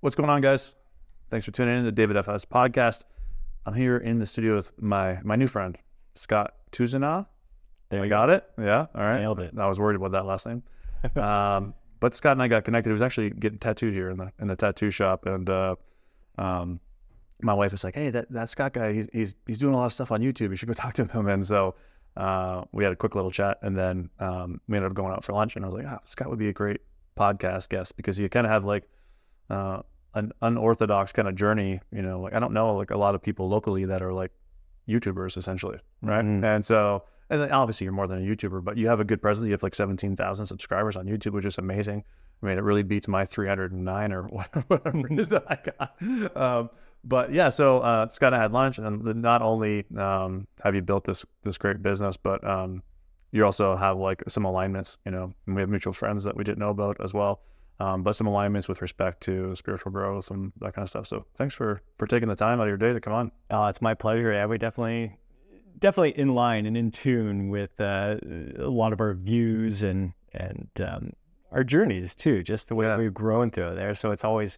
What's going on, guys? Thanks for tuning in to the David FS podcast. I'm here in the studio with my new friend, Scott Tousignant. There I got it? Yeah? All right. Nailed it. I was worried about that last name. But Scott and I got connected. He was actually getting tattooed here in the tattoo shop. And my wife was like, hey, that Scott guy, he's doing a lot of stuff on YouTube. You should go talk to him. And so we had a quick little chat. And then we ended up going out for lunch. And I was like, Scott would be a great podcast guest because you kind of have like an unorthodox kind of journey, you know, like I don't know like a lot of people locally that are like YouTubers essentially, right? Mm-hmm. And then obviously you're more than a YouTuber, but you have a good presence. You have like 17,000 subscribers on YouTube, which is amazing. I mean, it really beats my 309 or whatever it is that I got. But yeah, so Scott and I had lunch, and not only have you built this great business, but you also have like some alignments, you know, and we have mutual friends that we didn't know about as well. But some alignments with respect to spiritual growth and that kind of stuff. So thanks for taking the time out of your day to come on. Oh, it's my pleasure. Yeah, we definitely in line and in tune with a lot of our views and our journeys too, just the way we've grown through there. So it's always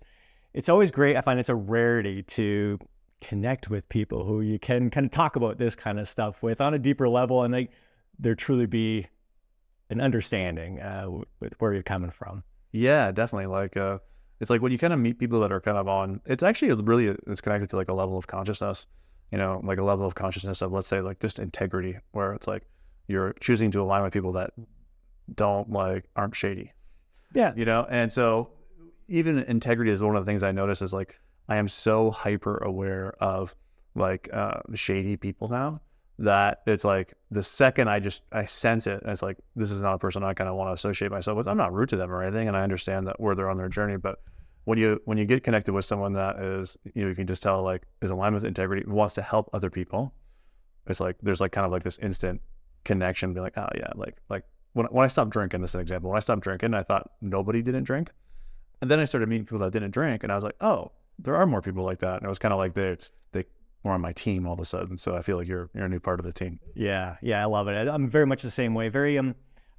great. I find it's a rarity to connect with people who you can kind of talk about this kind of stuff with on a deeper level, and there truly be an understanding with where you're coming from. Yeah, definitely. Like, it's like when you kind of meet people that are kind of on, it's actually really, it's connected to like a level of consciousness, you know, like a level of consciousness of, let's say, like just integrity, where it's like you're choosing to align with people that aren't shady. Yeah. You know, and so even integrity is one of the things I notice is like, I am so hyper aware of like shady people now that it's like the second I sense it, and it's like, this is not a person I kind of want to associate myself with. I'm not rude to them or anything, and I understand that where they're on their journey. But when you get connected with someone that is, you know, you can just tell like is aligned with integrity, wants to help other people, it's like there's like kind of like this instant connection, be like, oh yeah, like when I stopped drinking, this is an example. When I stopped drinking, I thought nobody didn't drink, and then I started meeting people that didn't drink, and I was like, oh, there are more people like that, and it was kind of like they more on my team all of a sudden. So I feel like you're a new part of the team. Yeah, I love it. I'm very much the same way. Very I'd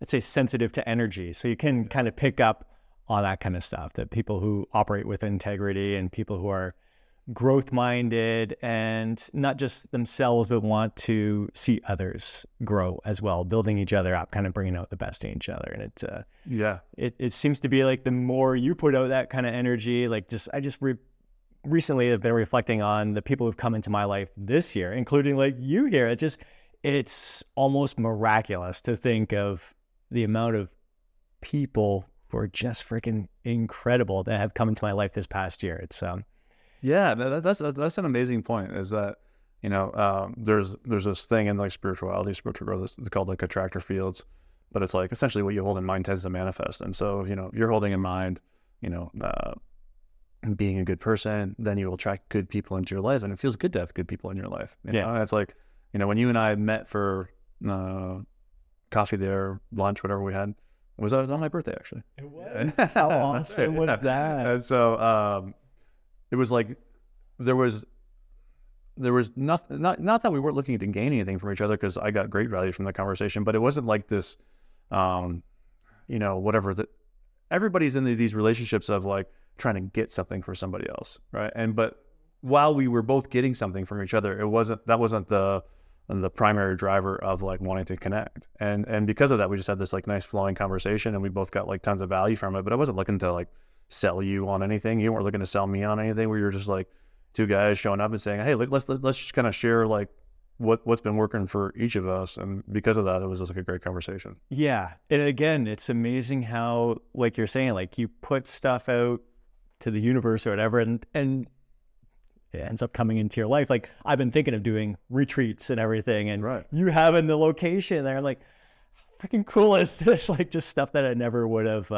say sensitive to energy. So you can kind of pick up on that kind of stuff, that people who operate with integrity and people who are growth minded and not just themselves, but want to see others grow as well, building each other up, kind of bringing out the best in each other. And it seems to be like the more you put out that kind of energy, like recently I've been reflecting on the people who've come into my life this year, including like you here. It's almost miraculous to think of the amount of people who are just freaking incredible that have come into my life this past year. It's yeah, that's an amazing point, is that, you know, there's this thing in like spiritual growth, it's called like attractor fields, but it's like essentially what you hold in mind tends to manifest. And so, you know, if you're holding in mind, you know, being a good person, then you will attract good people into your life, and it feels good to have good people in your life. You know? And it's like, you know, when you and I met for coffee there, lunch, whatever we had, it was on my birthday actually. It was. How awesome was that? And so it was like there was not that we weren't looking to gain anything from each other, because I got great value from the conversation, but it wasn't like this, you know, whatever, that everybody's in these relationships of like trying to get something for somebody else, right? But while we were both getting something from each other, that wasn't the primary driver of like wanting to connect. And because of that, we just had this like nice flowing conversation, and we both got like tons of value from it. But I wasn't looking to like sell you on anything. You weren't looking to sell me on anything. We were just like two guys showing up and saying, hey, let's just kind of share like what's been working for each of us. And because of that, it was just like a great conversation. Yeah. And again, it's amazing how, like you're saying, like you put stuff out to the universe or whatever, and it ends up coming into your life. Like I've been thinking of doing retreats and everything, and you having the location there, like how freaking cool is this? Like just stuff that I never would have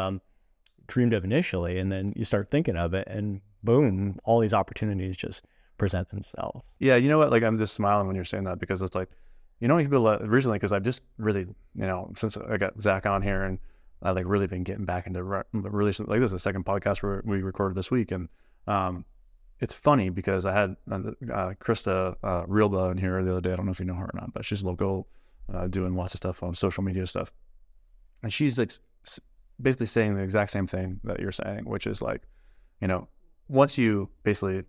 dreamed of initially. And then you start thinking of it, and boom, all these opportunities just present themselves. Yeah. You know what? Like I'm just smiling when you're saying that, because it's like, you know, people recently, because I've just really, you know, since I got Zach on here, and I like really been getting back into really, like this is the second podcast where we recorded this week. And it's funny because I had Krista Realba in here the other day. I don't know if you know her or not, but she's local, doing lots of stuff on social media stuff. And she's like basically saying the exact same thing that you're saying, which is like, you know, once you basically,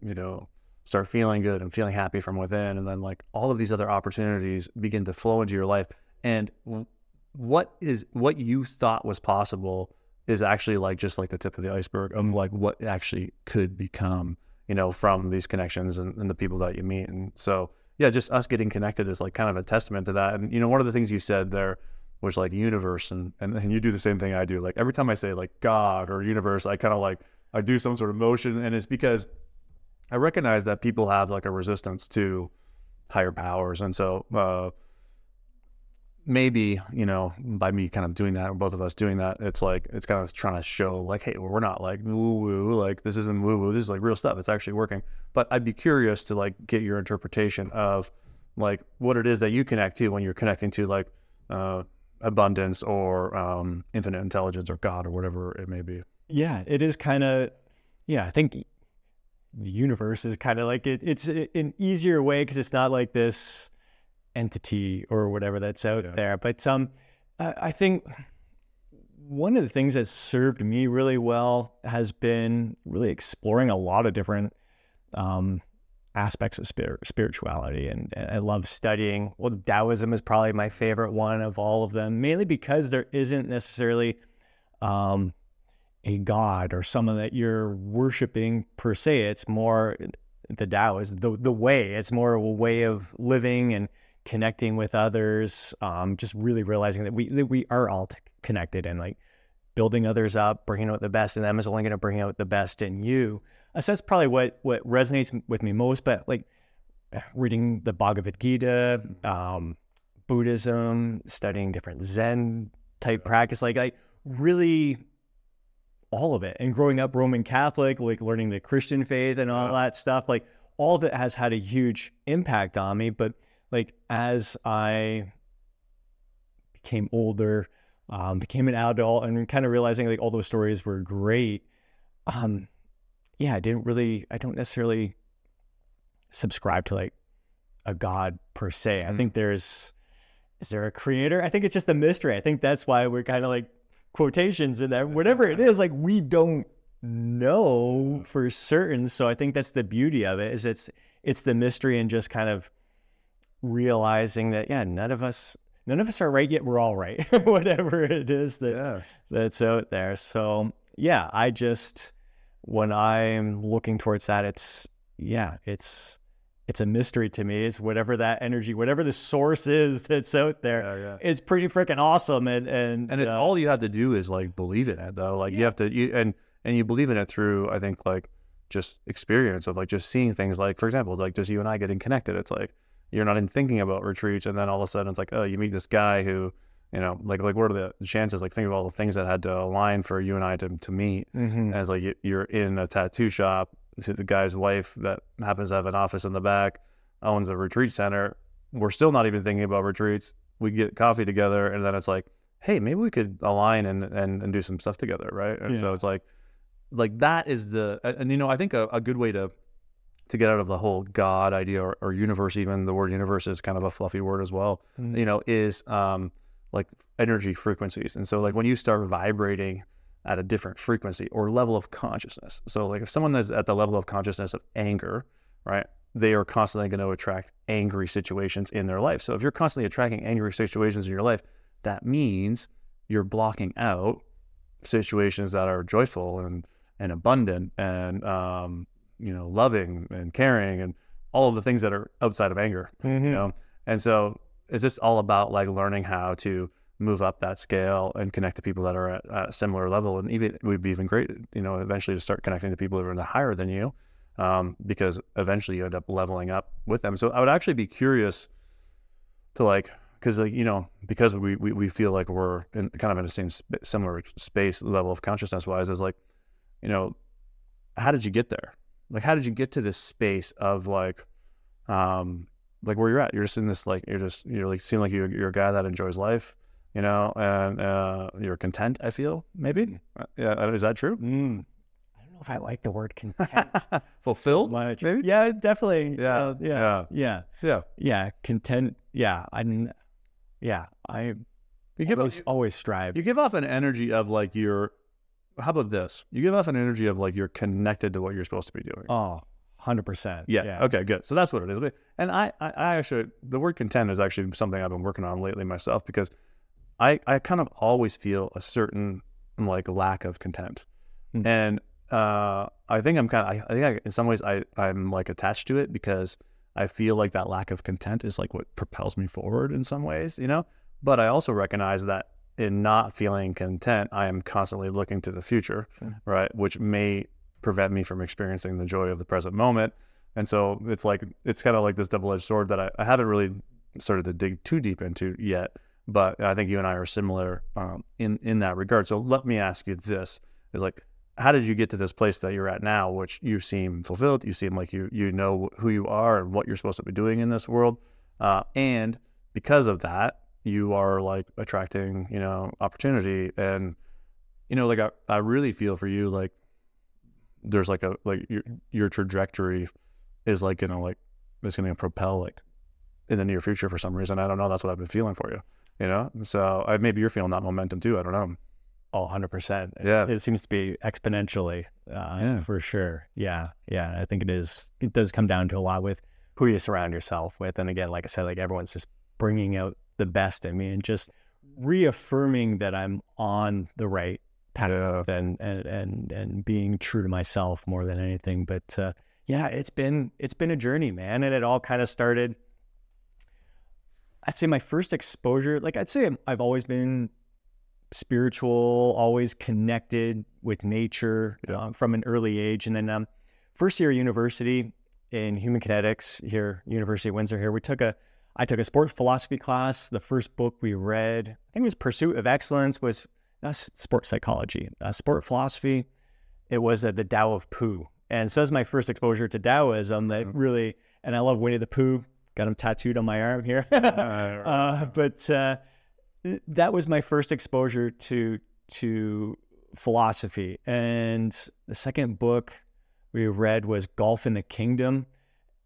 start feeling good and feeling happy from within, and then like all of these other opportunities begin to flow into your life, and what you thought was possible is actually like just like the tip of the iceberg of like what actually could become, from these connections and the people that you meet. And so, yeah, just us getting connected is like kind of a testament to that. And, one of the things you said there was like universe, and you do the same thing I do. Like every time I say like God or universe, I kind of like, I do some sort of motion, and it's because I recognize that people have like a resistance to higher powers. And so, maybe, by me kind of doing that, or both of us doing that, it's like, it's kind of trying to show like, hey, we're not like woo woo, like this isn't woo woo, this is like real stuff. It's actually working. But I'd be curious to like get your interpretation of like what it is that you connect to when you're connecting to like abundance or infinite intelligence or God or whatever it may be. Yeah, it is kind of, I think the universe is kind of like it's an easier way because it's not like this entity or whatever that's out there. But I think one of the things that served me really well has been really exploring a lot of different aspects of spirituality, and I love studying. Well, Taoism is probably my favorite one of all of them, mainly because there isn't necessarily a god or someone that you're worshiping per se. It's more, the Tao is the way. It's more a way of living and connecting with others, just really realizing that we are all connected, and like building others up, bringing out the best in them is only going to bring out the best in you. So that's probably what resonates with me most. But like reading the Bhagavad Gita, Buddhism, studying different Zen type practice, like really all of it. And growing up Roman Catholic, like learning the Christian faith and all that stuff, like all of it has had a huge impact on me. But like as I became older, became an adult, and kind of realizing like all those stories were great. I don't necessarily subscribe to like a God per se. I think is there a creator? I think it's just a mystery. I think that's why we're kind of like quotations in there, whatever it is, like we don't know for certain. So I think that's the beauty of it, is it's the mystery, and just kind of realizing that, none of us are right, yet we're all right, whatever it is that's out there. So I just, when I'm looking towards that, it's a mystery to me. It's whatever that energy, whatever the source is that's out there. It's pretty freaking awesome. And it's all you have to do is like believe in it though. Like you have to, and you believe in it through, I think, like just experience of like just seeing things, like, for example, like just you and I getting connected. It's like, you're not even thinking about retreats, and then all of a sudden it's like, oh, you meet this guy who, like what are the chances? Like think of all the things that had to align for you and I to meet. And it's like you're in a tattoo shop. So the guy's wife that happens to have an office in the back owns a retreat center. We're still not even thinking about retreats. We get coffee together, and then it's like, hey, maybe we could align and do some stuff together, right? And so it's like that is and I think a good way to get out of the whole God idea or universe, even the word universe is kind of a fluffy word as well, is like energy frequencies. And so like when you start vibrating at a different frequency or level of consciousness, so like if someone is at the level of consciousness of anger, right, they are constantly going to attract angry situations in their life. So if you're constantly attracting angry situations in your life, that means you're blocking out situations that are joyful and abundant and loving and caring and all of the things that are outside of anger. And so it's just all about like learning how to move up that scale and connect to people that are at a similar level. And even it would be even great, eventually to start connecting to people that are higher than you, because eventually you end up leveling up with them. So I would actually be curious to like, because like, because we feel like we're in kind of in the same similar space level of consciousness wise, is like, how did you get there? Like, how did you get to this space of like where you're at? You're just in this, like, you're like, seem like you're a guy that enjoys life, and you're content, I feel, maybe. Yeah. Is that true? I don't know if I like the word content. Fulfilled? So much. Maybe? Yeah, definitely. Yeah. Content. Yeah. I always strive. You give off an energy of like you're how about this? You give us an energy of like you're connected to what you're supposed to be doing. Oh, 100%. Yeah. Okay, good. So that's what it is. And I actually, the word content is actually something I've been working on lately myself, because I kind of always feel a certain like lack of content. Mm. And I think in some ways I'm like attached to it, because I feel like that lack of content is like what propels me forward in some ways, you know? But I also recognize that in not feeling content, I am constantly looking to the future, right? Which may prevent me from experiencing the joy of the present moment. And so it's kind of like this double-edged sword that I haven't really started to dig too deep into yet, but I think you and I are similar in that regard. So let me ask you this, is like, how did you get to this place that you're at now, which you seem fulfilled, you seem like you know who you are and what you're supposed to be doing in this world, and because of that, you are like attracting, you know, opportunity. And, you know, like I really feel for you, like there's like your trajectory is like, you know, like it's going to propel like in the near future for some reason. I don't know. That's what I've been feeling for you, you know? So maybe you're feeling that momentum too. I don't know. Oh, 100%. Yeah. It seems to be exponentially, for sure. Yeah. Yeah. I think it is. It does come down to a lot with who you surround yourself with. And again, like I said, like everyone's just bringing out the best in me and just reaffirming that I'm on the right path and being true to myself more than anything. But yeah, it's been a journey, man. And it all kind of started, I'd say my first exposure, like I'd say I've always been spiritual, always connected with nature from an early age. And then first year of university in human kinetics here, University of Windsor here, I took a sports philosophy class. The first book we read, I think it was Pursuit of Excellence, was sports psychology. Sport philosophy, it was the Tao of Pooh. And so that was my first exposure to Taoism that really, and I love Winnie the Pooh, got him tattooed on my arm here. But that was my first exposure to philosophy. And the second book we read was Golf in the Kingdom.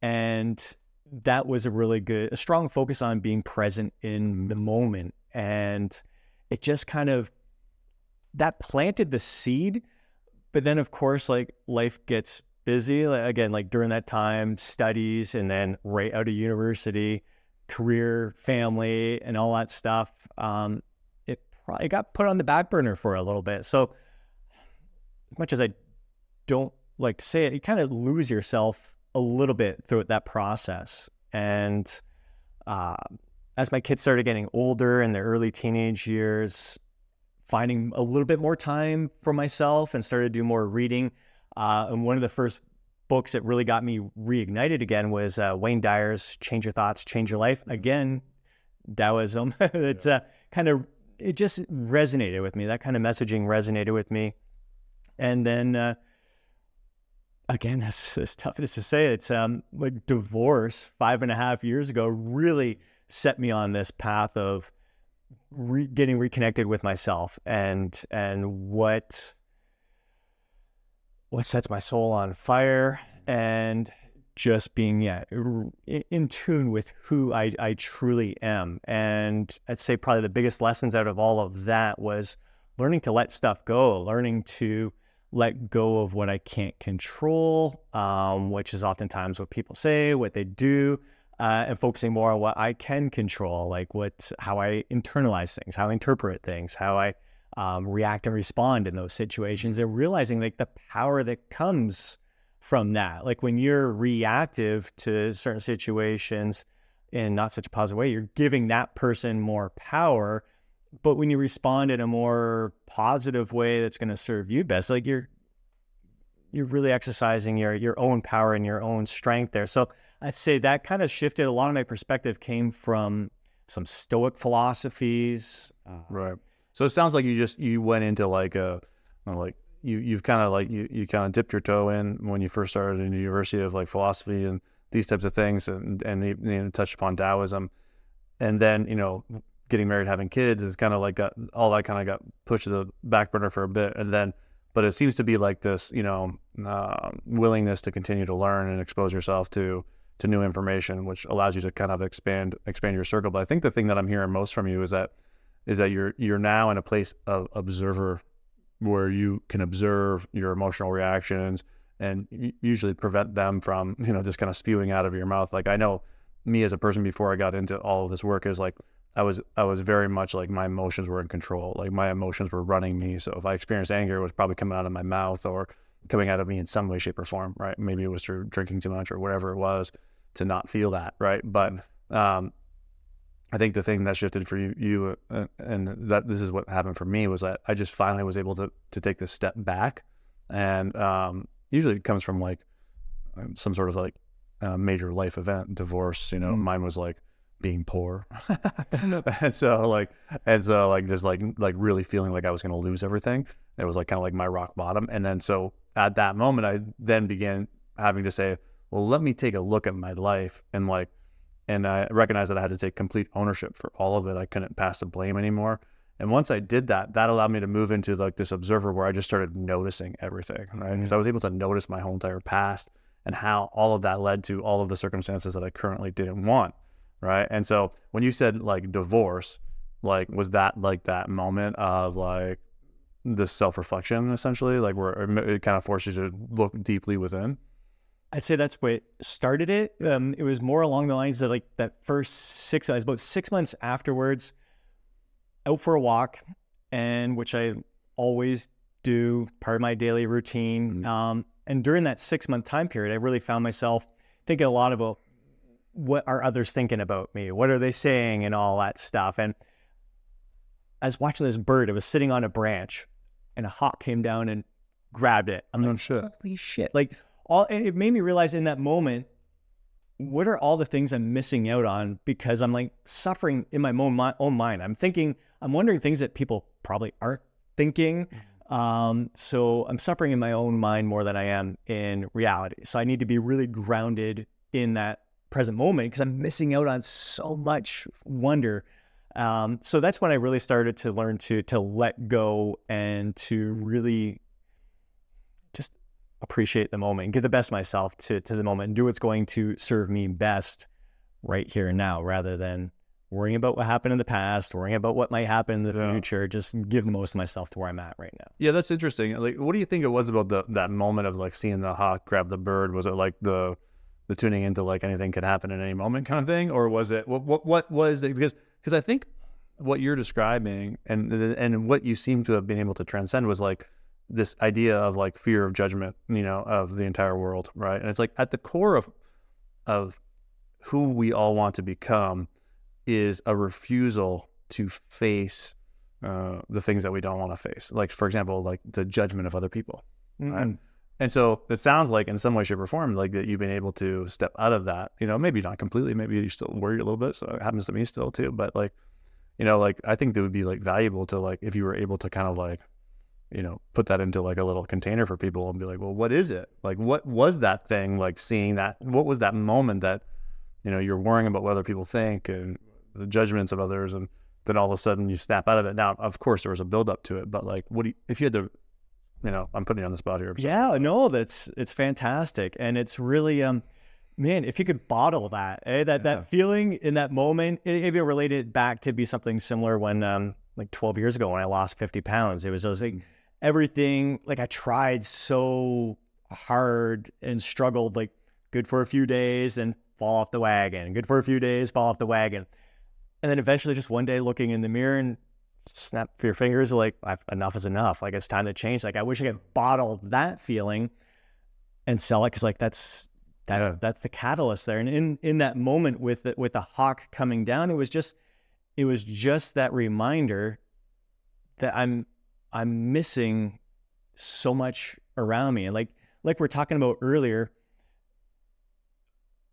And that was a strong focus on being present in the moment. And it just kind of, that planted the seed. But then of course, like life gets busy. Again, like during that time, studies, and then right out of university, career, family, and all that stuff. It probably got put on the back burner for a little bit. So as much as I don't like to say it, you kind of lose yourself a little bit throughout that process. And as my kids started getting older in their early teenage years, finding a little bit more time for myself and started to do more reading. And one of the first books that really got me reignited again was Wayne Dyer's Change Your Thoughts, Change Your Life. Again, Taoism. It's it just resonated with me. That kind of messaging resonated with me. And then again, as tough as to say, it's like divorce 5.5 years ago really set me on this path of getting reconnected with myself and what sets my soul on fire, and just being in tune with who I truly am. And I'd say probably the biggest lessons out of all of that was learning to let stuff go, learning to let go of what I can't control, which is oftentimes what people say, what they do, and focusing more on what I can control, like how I internalize things, how I interpret things, how I react and respond in those situations, and realizing like the power that comes from that. Like when you're reactive to certain situations in not such a positive way, you're giving that person more power. But when you respond in a more positive way that's going to serve you best, like you're really exercising your own power and your own strength there. So I'd say that kind of shifted. A lot of my perspective came from some Stoic philosophies. Right. So it sounds like you went into like you kind of dipped your toe in when you first started in the University of like philosophy and these types of things, and you touched upon Taoism, and then getting married, having kids is kind of like got pushed to the back burner for a bit, but it seems to be like this willingness to continue to learn and expose yourself to new information, which allows you to kind of expand your circle. But I think the thing that I'm hearing most from you is that you're now in a place of observer where you can observe your emotional reactions and usually prevent them from, just kind of spewing out of your mouth. Like, I know me as a person before I got into all of this work is like, I was very much like my emotions were in control. Like my emotions were running me. So if I experienced anger, it was probably coming out of my mouth or coming out of me in some way, shape or form, right? Maybe it was through drinking too much or whatever it was to not feel that, right? But I think the thing that shifted for you and that this is what happened for me was that I just finally was able to take this step back. And usually it comes from like some sort of like major life event, divorce, mine was like being poor. and so just like really feeling like I was going to lose everything. It was like kind of like my rock bottom. And then so at that moment, I then began having to say, well, let me take a look at my life and I recognized that I had to take complete ownership for all of it. I couldn't pass the blame anymore. And once I did that, that allowed me to move into like this observer where I just started noticing everything, right? Because I was able to notice my whole entire past and how all of that led to all of the circumstances that I currently didn't want, right? And so when you said like divorce, like was that like that moment of like this self-reflection essentially, like where it kind of forces you to look deeply within? I'd say that's what started it. It was more along the lines of like that first I was about 6 months afterwards, out for a walk, and which I always do, part of my daily routine. And during that 6-month time period, I really found myself thinking a lot about what are others thinking about me? What are they saying and all that stuff? And I was watching this bird. It was sitting on a branch and a hawk came down and grabbed it. I'm like, holy shit. Like, it made me realize in that moment, what are all the things I'm missing out on because I'm like suffering in my own mind. I'm wondering things that people probably aren't thinking. So I'm suffering in my own mind more than I am in reality. So I need to be really grounded in that present moment because I'm missing out on so much wonder. So that's when I really started to learn to let go and to really just appreciate the moment and give the best of myself to the moment and do what's going to serve me best right here and now, rather than worrying about what happened in the past, worrying about what might happen in the future. Just give the most of myself to where I'm at right now. Yeah, that's interesting. Like, what do you think it was about that moment of like seeing the hawk grab the bird? Was it like the tuning into like anything could happen at any moment kind of thing, or was it what was it? Because I think what you're describing and what you seem to have been able to transcend was like this idea of like fear of judgment, of the entire world, right? And it's like at the core of who we all want to become is a refusal to face the things that we don't want to face. Like, for example, like the judgment of other people, right? And so it sounds like in some way, shape or form, like that you've been able to step out of that, maybe not completely, maybe you're still worried a little bit. So it happens to me still too, but like, like I think that would be like valuable to like, if you were able to kind of like, put that into like a little container for people and be like, well, what is it? Like, what was that thing? Like seeing that, what was that moment that, you're worrying about what other people think and the judgments of others. And then all of a sudden you snap out of it. Now, of course there was a build up to it, but like, if you had to, I'm putting you on the spot here. Yeah, no, it's fantastic. And it's really, man, if you could bottle that, that feeling in that moment, maybe relate it back to be something similar when, like 12 years ago when I lost 50 pounds, it was like everything, like I tried so hard and struggled, like good for a few days, then fall off the wagon, good for a few days, fall off the wagon. And then eventually just one day looking in the mirror and snap your fingers, like enough is enough. Like it's time to change. Like I wish I could bottle that feeling and sell it. Cause like that's the catalyst there. And in that moment with the hawk coming down, it was just that reminder that I'm missing so much around me. And like we're talking about earlier,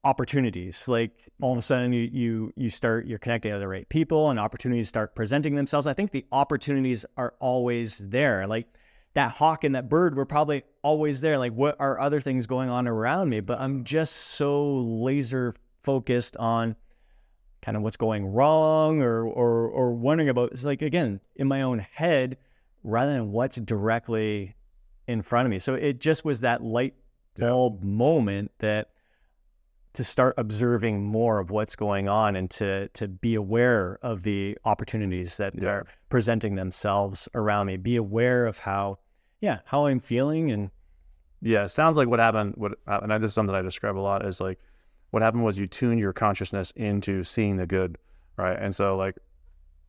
opportunities, like all of a sudden you're connecting to the right people and opportunities start presenting themselves. I think the opportunities are always there. Like that hawk and that bird were probably always there. Like what are other things going on around me? But I'm just so laser focused on kind of what's going wrong or wondering about, it's like, again, in my own head rather than what's directly in front of me. So it just was that light bulb moment that to start observing more of what's going on and to be aware of the opportunities that are presenting themselves around me, be aware of how I'm feeling. And yeah, it sounds like what happened, and this is something I describe a lot, is like what happened was you tuned your consciousness into seeing the good, right? And so like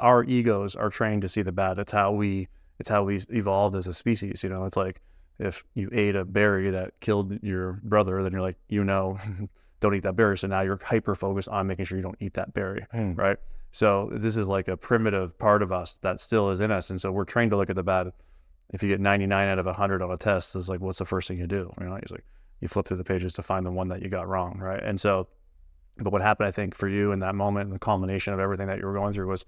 our egos are trained to see the bad. It's how we evolved as a species. You know, it's like if you ate a berry that killed your brother, then you're like, don't eat that berry. So now you're hyper focused on making sure you don't eat that berry, right? So this is like a primitive part of us that still is in us. And so we're trained to look at the bad. If you get 99 out of 100 on a test, it's like, what's the first thing you do? You know, it's like you flip through the pages to find the one that you got wrong, right? And so, but what happened, I think, for you in that moment, and the culmination of everything that you were going through, was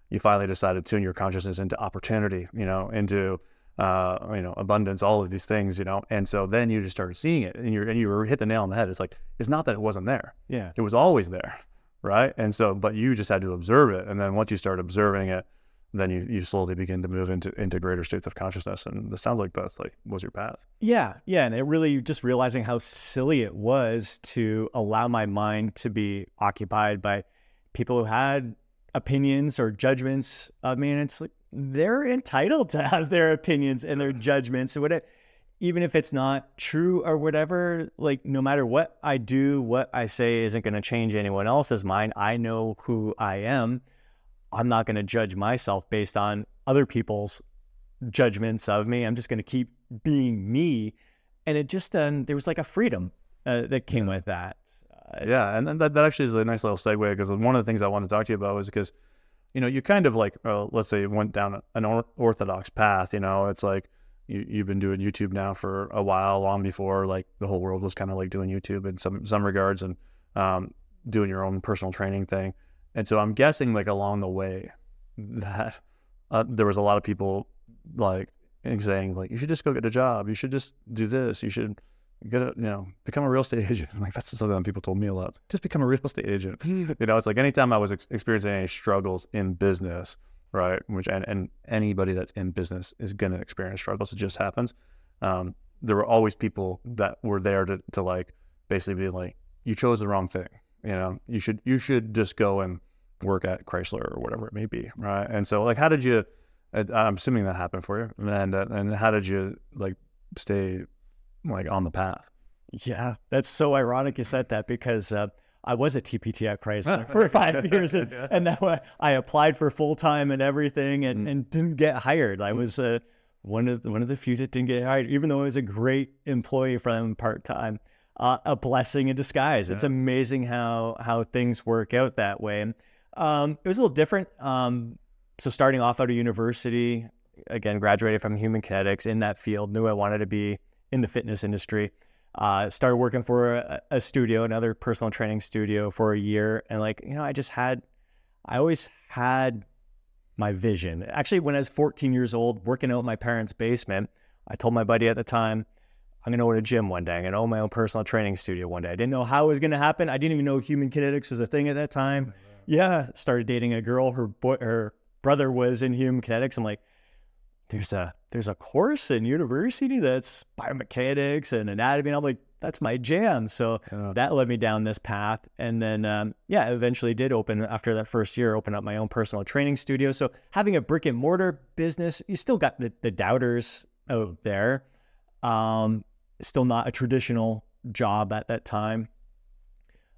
you finally decided to tune your consciousness into opportunity, into abundance, all of these things, and so then you just started seeing it, and you were hit the nail on the head. It's like, it's not that it wasn't there. Yeah. It was always there, right? And so, but you just had to observe it. And then once you start observing it, then you slowly begin to move into greater states of consciousness. And this sounds like was your path. Yeah. Yeah. And it really, just realizing how silly it was to allow my mind to be occupied by people who had opinions or judgments of me. And it's like, they're entitled to have their opinions and their judgments, or whatever, even if it's not true or whatever. Like, no matter what I do, what I say isn't going to change anyone else's mind. I know who I am. I'm not going to judge myself based on other people's judgments of me. I'm just going to keep being me. And it just, there was like a freedom that came with that. And that actually is a nice little segue, because one of the things I want to talk to you about was because, you kind of like, let's say you went down an orthodox path. It's like you've been doing YouTube now for a while, long before like the whole world was kind of like doing YouTube in some regards, and doing your own personal training thing. And so I'm guessing like along the way that there was a lot of people like saying like, you should just go get a job. You should just do this. You should become a real estate agent. Like, that's something that people told me a lot. Just become a real estate agent. It's like anytime I was experiencing any struggles in business, right? Which, and anybody that's in business is going to experience struggles. It just happens. There were always people that were there to like, basically be like, you chose the wrong thing. You should just go and work at Chrysler or whatever it may be, right? And so, like, how did you? I'm assuming that happened for you, and how did you like stay like on the path? Yeah, that's so ironic you said that, because I was a TPT at Chrysler for 5 years, and then I applied for full time and everything, and didn't get hired. I was one of the few that didn't get hired, even though I was a great employee for them part time. A blessing in disguise. Yeah. It's amazing how things work out that way. It was a little different. So starting off out of university, again, graduated from human kinetics in that field, knew I wanted to be in the fitness industry. Started working for a studio, another personal training studio, for a year. And like, I always had my vision. Actually, when I was 14 years old, working out in my parents' basement, I told my buddy at the time, I'm going to own a gym one day. I'm going to own my own personal training studio one day. I didn't know how it was going to happen. I didn't even know human kinetics was a thing at that time. Yeah. Started dating a girl. Her brother was in human kinetics. I'm like, there's a course in university that's biomechanics and anatomy. And I'm like, that's my jam. So that led me down this path. And then, eventually did open, after that first year, open up my own personal training studio. So having a brick and mortar business, you still got the doubters out there. Still not a traditional job at that time.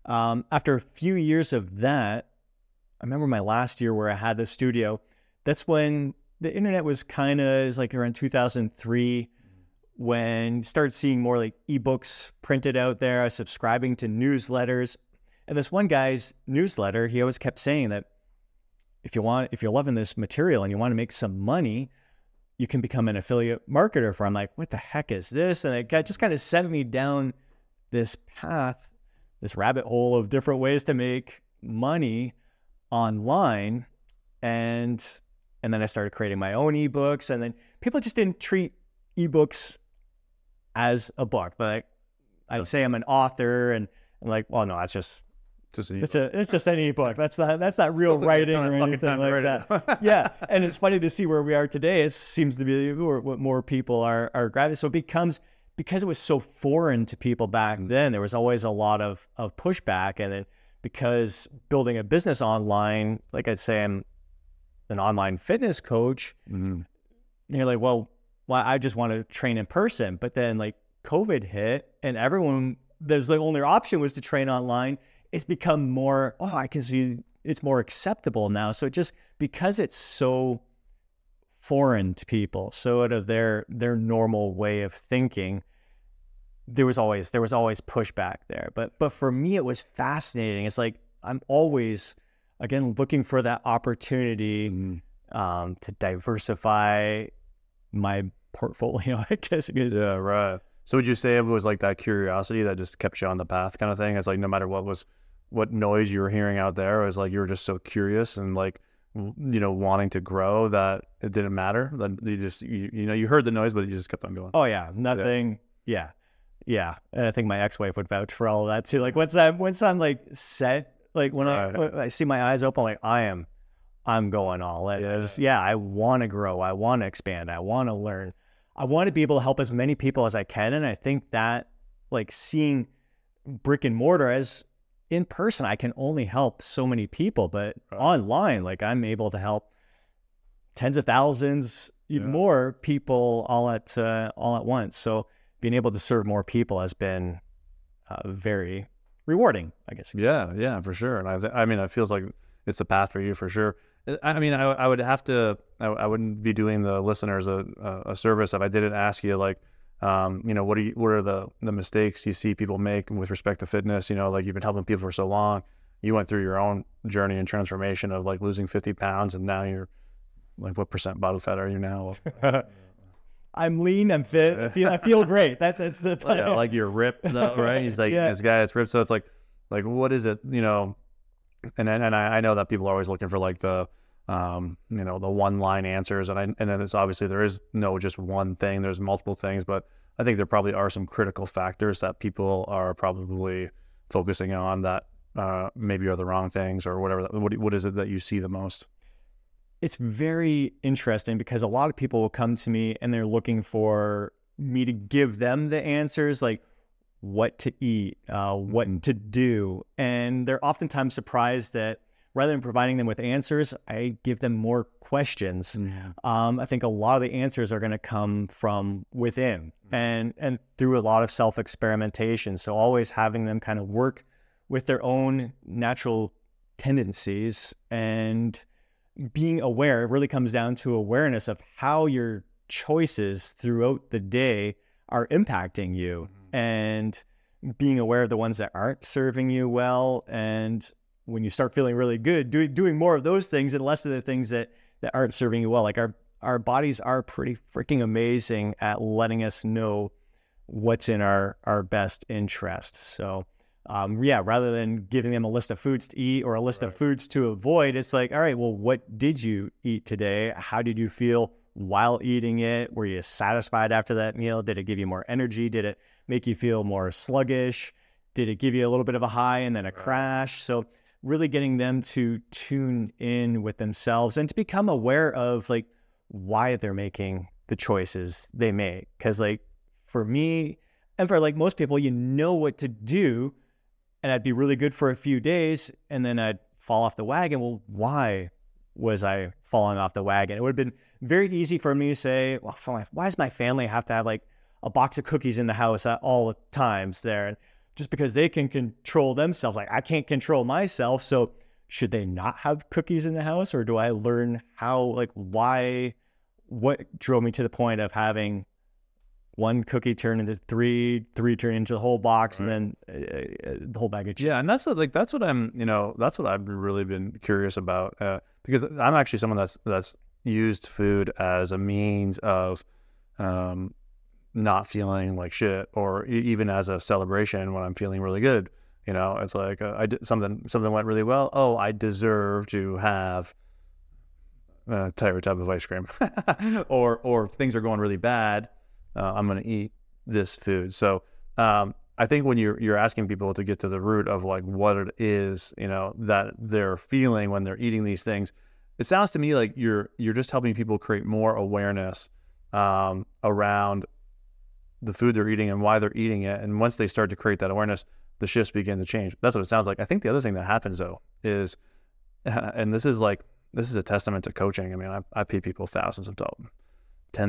After a few years of that, I remember my last year where I had the studio. That's when the internet was is like around 2003, when you started seeing more like ebooks printed out there. I was subscribing to newsletters, and this one guy's newsletter, he always kept saying that if you're loving this material and you want to make some money, you can become an affiliate marketer for. I'm like, what the heck is this? And it just kind of sent me down this path, this rabbit hole of different ways to make money online. And then I started creating my own ebooks, and then people just didn't treat ebooks as a book. But I'd say I'm an author, and I'm like, well, no, that's just it's just an ebook. That's not real writing or anything like that. Yeah. And it's funny to see where we are today. It seems to be what more people are gravitating. So it becomes because it was so foreign to people back then, there was always a lot of pushback. And then because building a business online, like I'd say I'm an online fitness coach, you're like, well, I just want to train in person. But then like COVID hit and there's the only option was to train online. It's become more, I can see it's more acceptable now. So just because it's so foreign to people, so out of their normal way of thinking, there was always pushback there. But for me, it was fascinating. It's like I'm always, again, looking for that opportunity to diversify my portfolio, I guess. Yeah, right. So would you say it was like that curiosity that just kept you on the path kind of thing? It's like no matter what noise you were hearing out there, it was like you were just so curious and like, wanting to grow that it didn't matter. That you just, you heard the noise, but you just kept on going. Oh yeah, nothing. Yeah. And I think my ex-wife would vouch for all of that too. Like once I'm like set, like when I see my eyes open, like I'm going all in. I want to grow. I want to expand. I want to learn. I want to be able to help as many people as I can. And I think that like seeing brick and mortar as in person, I can only help so many people, but online, like I'm able to help tens of thousands, even more people all at once. So being able to serve more people has been very rewarding, I guess. Yeah, for sure. And I mean, it feels like it's a path for you for sure. I mean, I would have to, I wouldn't be doing the listeners a service if I didn't ask you like, what are the mistakes you see people make with respect to fitness? Like you've been helping people for so long, you went through your own journey and transformation of like losing 50 pounds. And now you're like, what % body fat are you now? I'm lean. I'm fit. I feel great. That's the like you're ripped though, right? He's like, this guy that's ripped. So it's like, what is it, and I know that people are always looking for like the one line answers. And then it's obviously there is no just one thing, there's multiple things, but I think there probably are some critical factors that people are probably focusing on that maybe are the wrong things or whatever. What is it that you see the most? It's very interesting because a lot of people will come to me and they're looking for me to give them the answers, like what to eat, what to do. And they're oftentimes surprised that rather than providing them with answers, I give them more questions. I think a lot of the answers are going to come from within and through a lot of self-experimentation. So always having them kind of work with their own natural tendencies and being aware. It really comes down to awareness of how your choices throughout the day are impacting you and being aware of the ones that aren't serving you well. And when you start feeling really good, doing more of those things and less of the things that aren't serving you well. Like our bodies are pretty freaking amazing at letting us know what's in our best interest. So rather than giving them a list of foods to eat or a list of foods to avoid, it's like, all right, well, what did you eat today? How did you feel while eating it? Were you satisfied after that meal? Did it give you more energy? Did it make you feel more sluggish? Did it give you a little bit of a high and then a crash? So really getting them to tune in with themselves and to become aware of like why they're making the choices they make. Because like for me and for like most people, what to do, and I'd be really good for a few days and then I'd fall off the wagon. Well, why was I falling off the wagon? It would have been very easy for me to say, well, why does my family have to have like a box of cookies in the house at all times there? And just because they can control themselves, like I can't control myself. So should they not have cookies in the house? Or do I learn how, like what drove me to the point of having one cookie turn into three turn into the whole box, and then the whole bag of chips. Yeah, and that's what I've really been curious about because I'm actually someone that's used food as a means of not feeling like shit, or even as a celebration when I'm feeling really good. It's like I did something went really well. Oh, I deserve to have a type of ice cream, or things are going really bad. I'm going to eat this food. So I think when you're asking people to get to the root of like what it is, that they're feeling when they're eating these things, it sounds to me like you're just helping people create more awareness around the food they're eating and why they're eating it. And once they start to create that awareness, the shifts begin to change. That's what it sounds like. I think the other thing that happens though is, and this is a testament to coaching. I mean, I pay people tens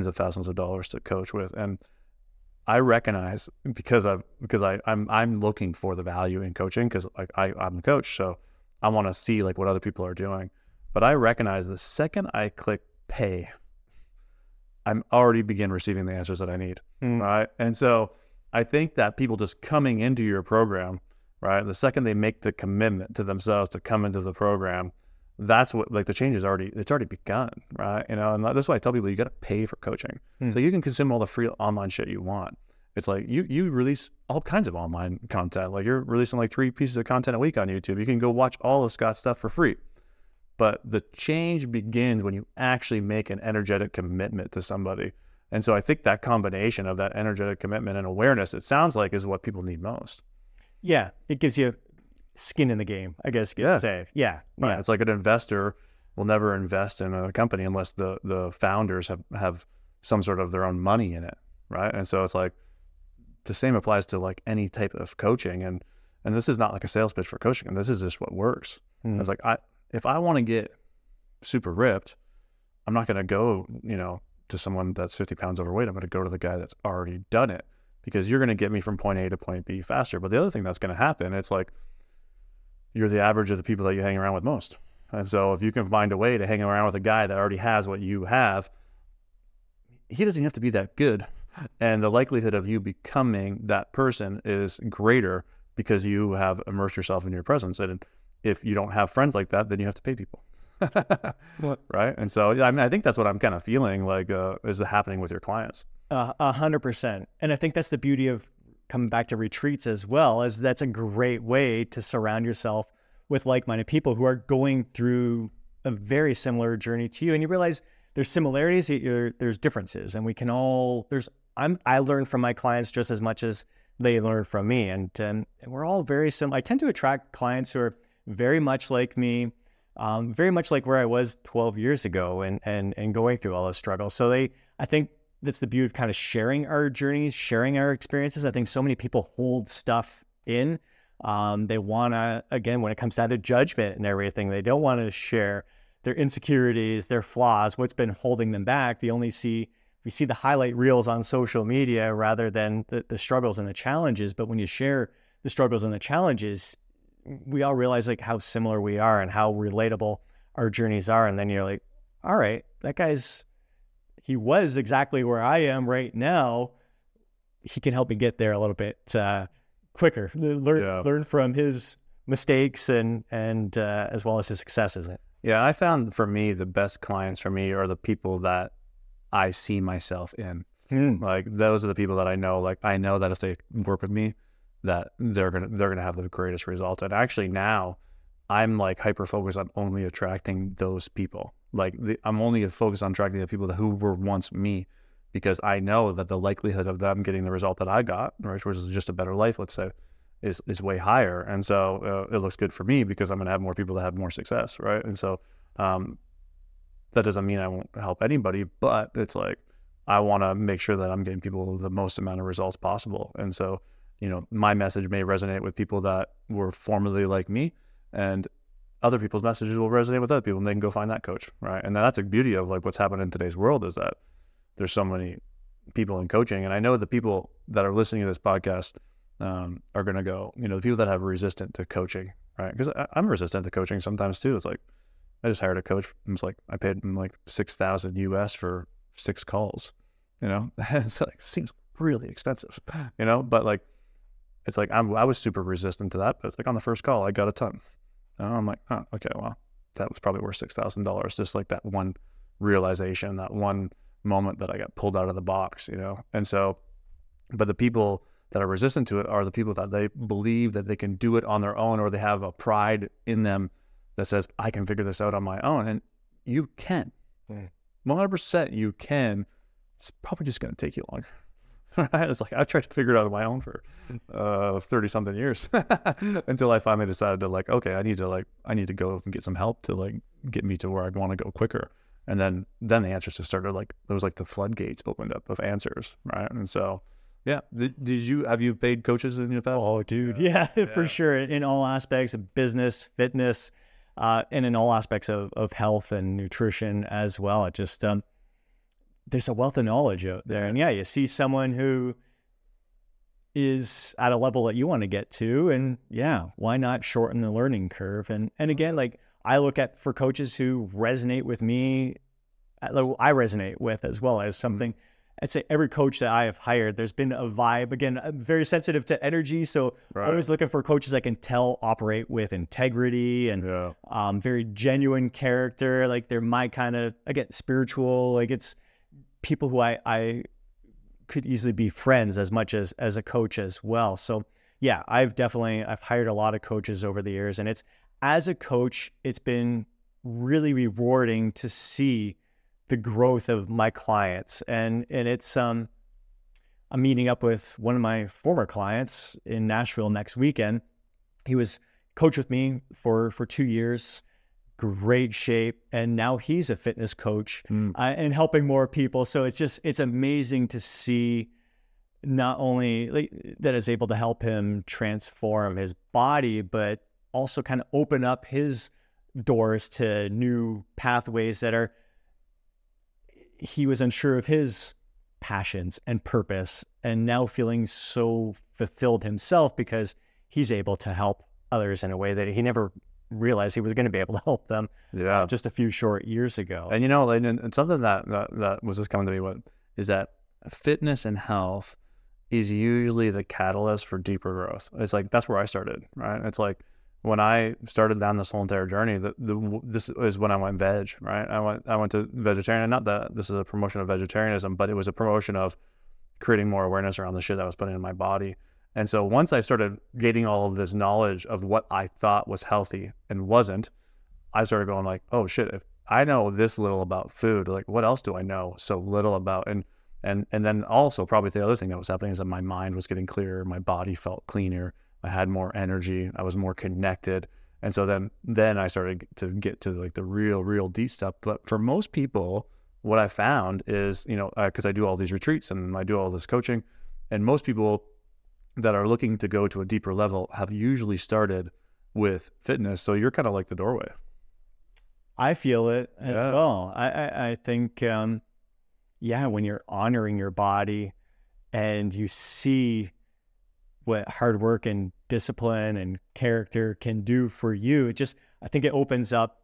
of thousands of dollars to coach with, and I recognize because I'm looking for the value in coaching, because like I'm the coach, so I want to see like what other people are doing. But I recognize the second I click pay, I'm already begin receiving the answers that I need, right? And so I think that people just coming into your program, right, the second they make the commitment to themselves to come into the program, that's what, like, the change is already begun, right? You know, and that's why I tell people you got to pay for coaching. So you can consume all the free online shit you want. It's like you release all kinds of online content. Like, you're releasing like 3 pieces of content a week on YouTube. You can go watch all of Scott's stuff for free. But the change begins when you actually make an energetic commitment to somebody. And so I think that combination of that energetic commitment and awareness, it sounds like, is what people need most. Yeah, it gives you skin in the game, I guess you could say. Yeah. Right. It's like an investor will never invest in a company unless the founders have some sort of their own money in it, right? And so it's like the same applies to like any type of coaching. And this is not like a sales pitch for coaching, and this is just what works. It's like, if I want to get super ripped, I'm not going to go, you know, to someone that's 50 pounds overweight. I'm going to go to the guy that's already done it, because you're going to get me from point A to point B faster. But the other thing that's going to happen, it's like, you're the average of the people that you hang around with most. And so if you can find a way to hang around with a guy that already has what you have, he doesn't have to be that good. And the likelihood of you becoming that person is greater because you have immersed yourself in your presence. And if you don't have friends like that, then you have to pay people. Right? And so, I mean, I think that's what I'm kind of feeling like is happening with your clients. 100%. And I think that's the beauty of coming back to retreats as well, is that's a great way to surround yourself with like-minded people who are going through a very similar journey to you. And you realize there's similarities, there's differences, and we can all, I learn from my clients just as much as they learn from me. And we're all very similar. I tend to attract clients who are very much like me, very much like where I was 12 years ago and going through all those struggles. So I think that's the beauty of kind of sharing our journeys, sharing our experiences. I think so many people hold stuff in. They want to, again, when it comes down to judgment and everything, they don't want to share their insecurities, their flaws, what's been holding them back. We see the highlight reels on social media rather than the struggles and the challenges. But when you share the struggles and the challenges, we all realize like how similar we are and how relatable our journeys are. And then you're like, all right, he was exactly where I am right now. He can help me get there a little bit quicker. Learn from his mistakes and as well as his successes. Yeah, I found for me the best clients for me are the people that I see myself in. Like, those are the people that I know. Like, I know that if they work with me, that they're gonna have the greatest results. And actually now, I'm like hyper focused on only attracting those people. Like, I'm only focused on attracting the people who were once me, because I know that the likelihood of them getting the result that I got, right, which is just a better life, let's say, is way higher. And so it looks good for me because I'm going to have more people that have more success, right? And so that doesn't mean I won't help anybody, but it's like, I want to make sure that I'm getting people the most amount of results possible. And so, you know, my message may resonate with people that were formerly like me, and other people's messages will resonate with other people, and they can go find that coach, right? And that's the beauty of like what's happening in today's world, is that there's so many people in coaching. And I know the people that are listening to this podcast are going to go, you know, the people that have resistant to coaching, right? Because I'm resistant to coaching sometimes too. It's like, I just hired a coach. I paid him like $6,000 US for 6 calls, you know? It's like, seems really expensive, you know? But like, it's like, I was super resistant to that, but it's like on the first call, I got a ton. And I'm like, oh, okay, well, that was probably worth $6,000. Just like that one realization, that one moment that I got pulled out of the box, you know? And so, but the people that are resistant to it are the people that they believe that they can do it on their own, or they have a pride in them that says, I can figure this out on my own. And you can. 100% you can. It's probably just going to take you longer. Right? It's like, I've tried to figure it out on my own for 30 something years until I finally decided to like, okay, I need to go and get some help to like get me to where I want to go quicker. And then the answers just started, like, there was like the floodgates opened up of answers, right? And so Yeah. Have you paid coaches in the past? Oh, dude. Yeah, for sure. In all aspects of business, fitness, and in all aspects of health and nutrition as well. It just, there's a wealth of knowledge out there. And yeah, you see someone who is at a level that you want to get to, and yeah, why not shorten the learning curve? And again, like I look at for coaches who resonate with me, I resonate with as well as something. I'd say every coach that I have hired, there's been a vibe. Again, I'm very sensitive to energy, so always looking for coaches I can tell operate with integrity and very genuine character. Like they're my kind of, again, spiritual. Like it's people who I could easily be friends as much as a coach as well. So yeah, I've hired a lot of coaches over the years, and as a coach, it's been really rewarding to see the growth of my clients. And it's, I'm meeting up with one of my former clients in Nashville next weekend. He was coach with me for 2 years, great shape. And now he's a fitness coach and helping more people. So it's amazing to see not only that it's able to help him transform his body, but also kind of open up his doors to new pathways that he was unsure of his passions and purpose, and now feeling so fulfilled himself because he's able to help others in a way that he never realized he was going to be able to help them just a few short years ago. And and something that was just coming to me is that fitness and health is usually the catalyst for deeper growth. It's like, that's where I started, right? It's like, when I started down this whole entire journey, this is when I went veg, right? I went to vegetarian. Not that this is a promotion of vegetarianism, but it was a promotion of creating more awareness around the shit I was putting in my body. And so once I started gaining all of this knowledge of what I thought was healthy and wasn't, I started going like, oh shit, if I know this little about food, like what else do I know so little about? And then also probably the other thing that was happening is that my mind was getting clearer, my body felt cleaner, I had more energy, I was more connected. And so then I started to get to like the real deep stuff. But for most people, what I found is, because I do all these retreats and I do all this coaching, and most people that are looking to go to a deeper level have usually started with fitness. So you're kind of like the doorway. I feel it as well. I think, when you're honoring your body and you see what hard work and discipline and character can do for you, I think it opens up,